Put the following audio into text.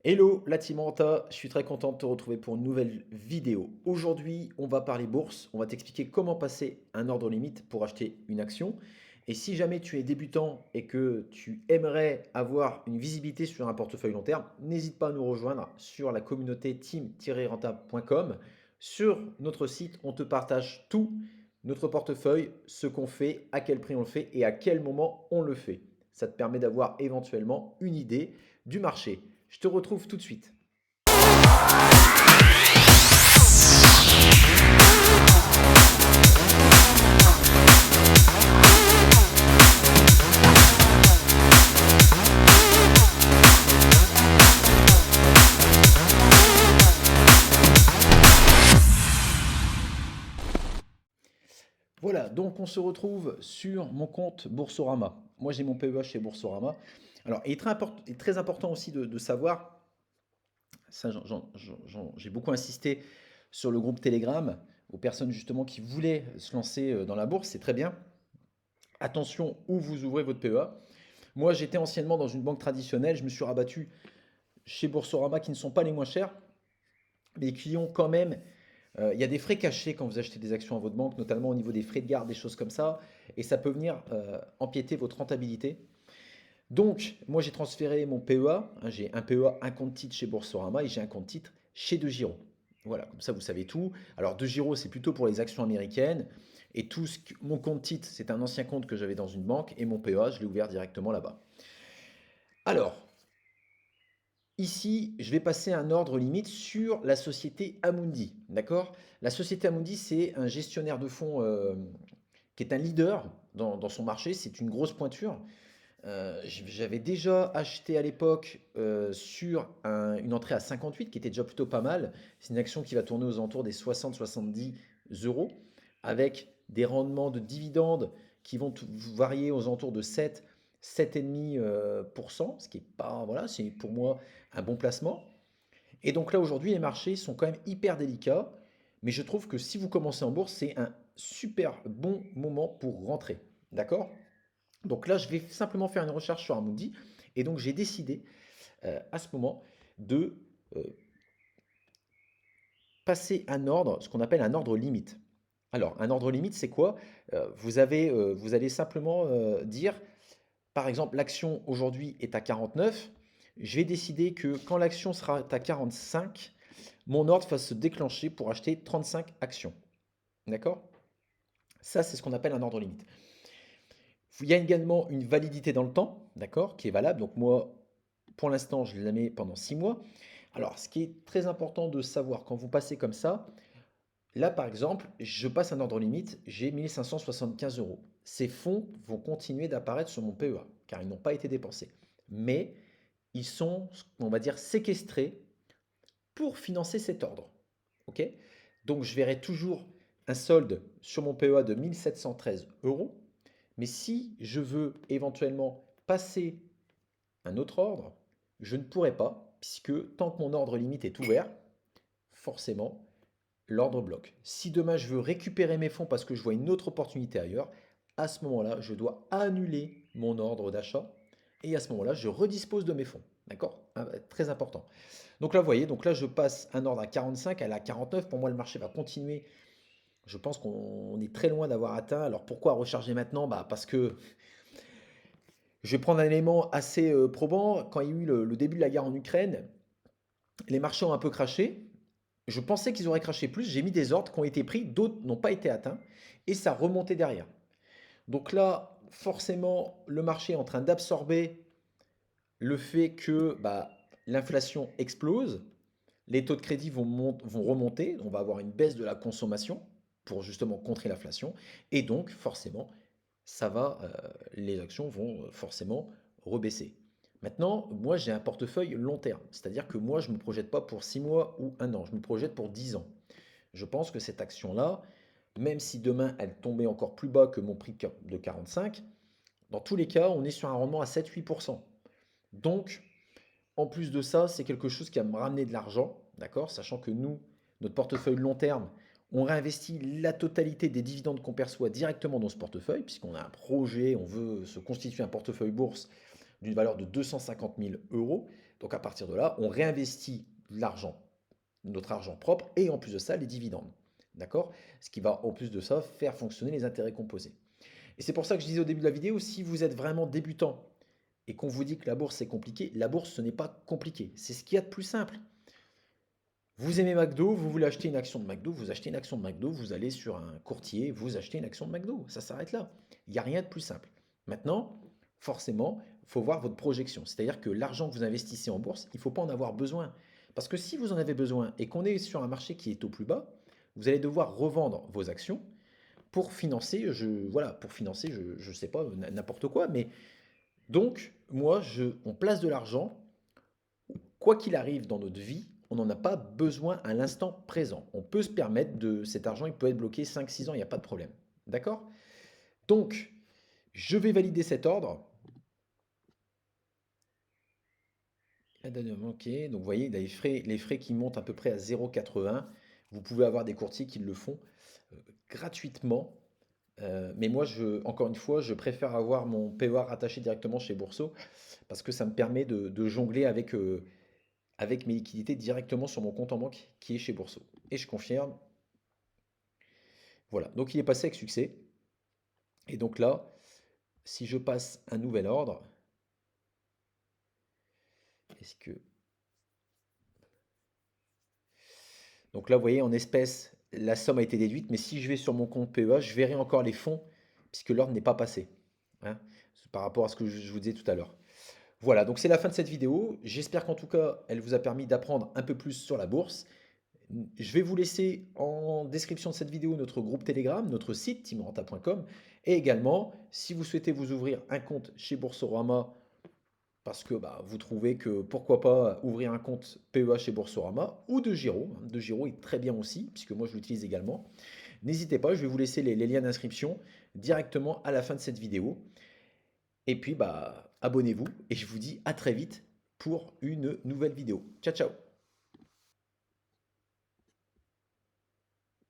Hello la team Renta, je suis très content de te retrouver pour une nouvelle vidéo. Aujourd'hui, on va parler bourse, on va t'expliquer comment passer un ordre limite pour acheter une action. Et si jamais tu es débutant et que tu aimerais avoir une visibilité sur un portefeuille long terme, n'hésite pas à nous rejoindre sur la communauté team-renta.com. Sur notre site, on te partage tout, notre portefeuille, ce qu'on fait, à quel prix on le fait et à quel moment on le fait. Ça te permet d'avoir éventuellement une idée du marché. Je te retrouve tout de suite. Voilà, donc on se retrouve sur mon compte Boursorama. Moi j'ai mon PEA chez Boursorama. Alors, il est très important aussi de savoir, ça j'ai beaucoup insisté sur le groupe Telegram, aux personnes justement qui voulaient se lancer dans la bourse, c'est très bien. Attention où vous ouvrez votre PEA. Moi j'étais anciennement dans une banque traditionnelle, je me suis rabattu chez Boursorama qui ne sont pas les moins chers, mais qui ont quand même. Il y a des frais cachés quand vous achetez des actions à votre banque, notamment au niveau des frais de garde, des choses comme ça, et ça peut venir empiéter votre rentabilité. Donc, moi j'ai transféré mon PEA, hein, j'ai un PEA, un compte titre chez Boursorama et j'ai un compte titre chez DeGiro. Voilà, comme ça vous savez tout. Alors DeGiro c'est plutôt pour les actions américaines et mon compte titre c'est un ancien compte que j'avais dans une banque et mon PEA je l'ai ouvert directement là-bas. Alors, ici, je vais passer un ordre limite sur la société Amundi. D'accord? La société Amundi, c'est un gestionnaire de fonds qui est un leader dans son marché. C'est une grosse pointure. J'avais déjà acheté à l'époque sur une entrée à 58 qui était déjà plutôt pas mal. C'est une action qui va tourner aux alentours des 60-70 euros avec des rendements de dividendes qui vont varier aux alentours de 7, 7,5%, ce qui est pas, voilà, c'est pour moi un bon placement. Et donc là aujourd'hui les marchés sont quand même hyper délicats, mais je trouve que si vous commencez en bourse, c'est un super bon moment pour rentrer. D'accord? Donc là, je vais simplement faire une recherche sur Amundi. Et donc, j'ai décidé à ce moment de euh, passer un ordre, ce qu'on appelle un ordre limite. Alors, un ordre limite, c'est quoi? Vous allez simplement dire, par exemple, l'action aujourd'hui est à 49. Je vais décider que quand l'action sera à 45, mon ordre va se déclencher pour acheter 35 actions. D'accord? Ça, c'est ce qu'on appelle un ordre limite. Il y a également une validité dans le temps, d'accord, qui est valable. Donc moi, pour l'instant, je la mets pendant 6 mois. Alors, ce qui est très important de savoir quand vous passez comme ça, là par exemple, je passe un ordre limite, j'ai 1575 euros. Ces fonds vont continuer d'apparaître sur mon PEA, car ils n'ont pas été dépensés. Mais ils sont, on va dire, séquestrés pour financer cet ordre. Ok? Donc je verrai toujours un solde sur mon PEA de 1713 euros. Mais si je veux éventuellement passer un autre ordre, je ne pourrai pas, puisque tant que mon ordre limite est ouvert, forcément, l'ordre bloque. Si demain je veux récupérer mes fonds parce que je vois une autre opportunité ailleurs, à ce moment-là, je dois annuler mon ordre d'achat et à ce moment-là, je redispose de mes fonds. D'accord? Très important. Donc là, vous voyez, donc là, je passe un ordre à 45, elle est à 49. Pour moi, le marché va continuer. Je pense qu'on est très loin d'avoir atteint. Alors pourquoi recharger maintenant? Bah, parce que je vais prendre un élément assez probant. Quand il y a eu le début de la guerre en Ukraine, les marchés ont un peu craché. Je pensais qu'ils auraient craché plus. J'ai mis des ordres qui ont été pris, d'autres n'ont pas été atteints. Et ça remontait derrière. Donc là, forcément, le marché est en train d'absorber le fait que bah, l'inflation explose. Les taux de crédit vont remonter. On va avoir une baisse de la consommation pour justement contrer l'inflation. Et donc, forcément, les actions vont forcément rebaisser. Maintenant, moi, j'ai un portefeuille long terme. C'est-à-dire que moi, je ne me projette pas pour 6 mois ou un an. Je me projette pour 10 ans. Je pense que cette action-là, même si demain elle tombait encore plus bas que mon prix de 45, dans tous les cas, on est sur un rendement à 7-8%. Donc, en plus de ça, c'est quelque chose qui va me ramener de l'argent, d'accord? Sachant que nous, notre portefeuille long terme, on réinvestit la totalité des dividendes qu'on perçoit directement dans ce portefeuille, puisqu'on a un projet, on veut se constituer un portefeuille bourse d'une valeur de 250 000 euros. Donc à partir de là, on réinvestit l'argent, notre argent propre et en plus de ça, les dividendes. D'accord? Ce qui va en plus de ça faire fonctionner les intérêts composés. Et c'est pour ça que je disais au début de la vidéo, si vous êtes vraiment débutant et qu'on vous dit que la bourse c'est compliqué, la bourse ce n'est pas compliqué. C'est ce qu'il y a de plus simple. Vous aimez McDo, vous voulez acheter une action de McDo, vous achetez une action de McDo, vous allez sur un courtier, vous achetez une action de McDo. Ça s'arrête là. Il n'y a rien de plus simple. Maintenant, forcément, il faut voir votre projection. C'est-à-dire que l'argent que vous investissez en bourse, il ne faut pas en avoir besoin. Parce que si vous en avez besoin et qu'on est sur un marché qui est au plus bas, vous allez devoir revendre vos actions pour financer, voilà, pour financer, je sais pas, n'importe quoi. Mais donc, moi, on place de l'argent. Quoi qu'il arrive dans notre vie, on n'en a pas besoin à l'instant présent. On peut se permettre de cet argent, il peut être bloqué 5, 6 ans, il n'y a pas de problème. D'accord? Donc, je vais valider cet ordre. Ok, donc vous voyez, il y a les frais qui montent à peu près à 0,80. Vous pouvez avoir des courtiers qui le font gratuitement. Mais moi, encore une fois, je préfère avoir mon PEA rattaché directement chez Bourseau parce que ça me permet de jongler avec mes liquidités directement sur mon compte en banque qui est chez Bourseau. Et je confirme, voilà. Donc il est passé avec succès. Et donc là, si je passe un nouvel ordre, est-ce que... Donc là, vous voyez, en espèces, la somme a été déduite, mais si je vais sur mon compte PEA, je verrai encore les fonds, puisque l'ordre n'est pas passé, hein, par rapport à ce que je vous disais tout à l'heure. Voilà, donc c'est la fin de cette vidéo. J'espère qu'en tout cas, elle vous a permis d'apprendre un peu plus sur la bourse. Je vais vous laisser en description de cette vidéo notre groupe Telegram, notre site timorenta.com et également, si vous souhaitez vous ouvrir un compte chez Boursorama parce que bah, vous trouvez que pourquoi pas ouvrir un compte PEA chez Boursorama ou de Giro. De Giro est très bien aussi, puisque moi je l'utilise également. N'hésitez pas, je vais vous laisser les liens d'inscription directement à la fin de cette vidéo. Et puis bah, abonnez-vous et je vous dis à très vite pour une nouvelle vidéo. Ciao ciao!